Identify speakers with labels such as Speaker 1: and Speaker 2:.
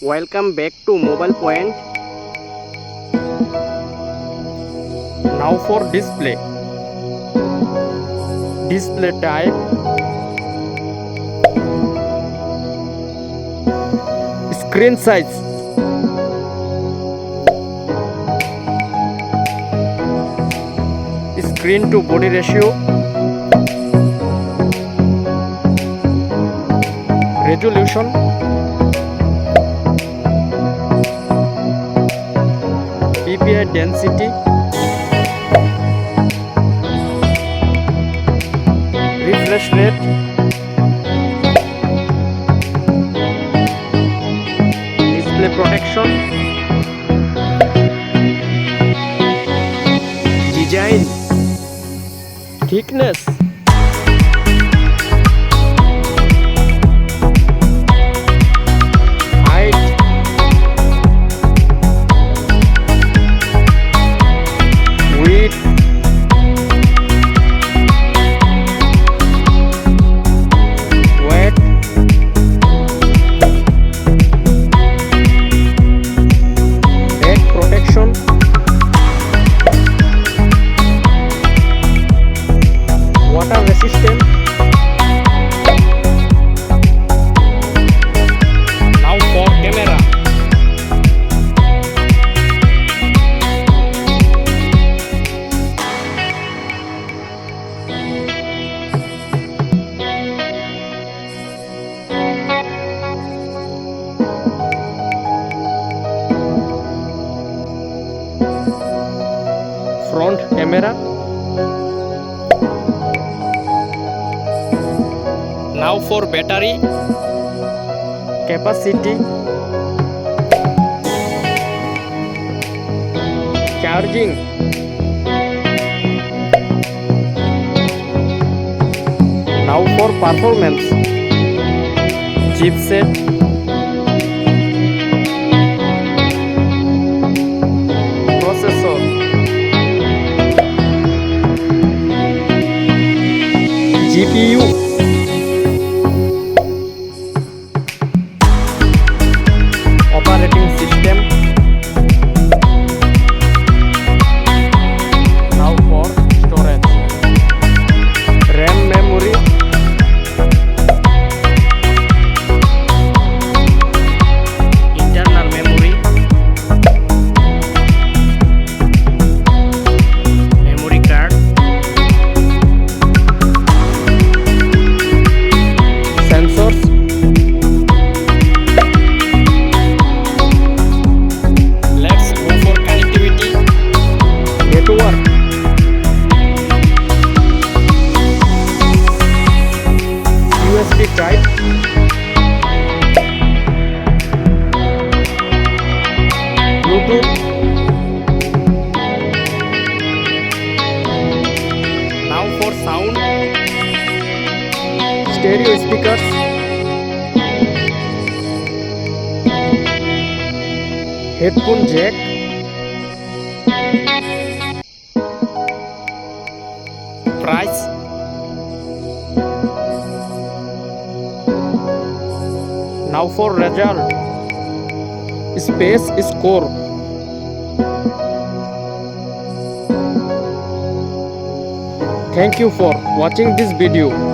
Speaker 1: Welcome back to Mobile Point. Now for display. Display type. Screen size. Screen to body ratio. Resolution. PPI density. Refresh rate. Display protection. Design. Thickness. Height. Width. Weight. Head protection. Water resistant. Now for camera. Front camera. Now for battery capacity, charging, now for performance, chipset, processor, GPU, operating system. Now for storage, RAM memory, internal memory, memory card, sensors. Let's go for connectivity. Network. USB type. Bluetooth. Now for sound. Stereo speakers. Headphone jack. Price. Now for result. Space score. Thank you for watching this video.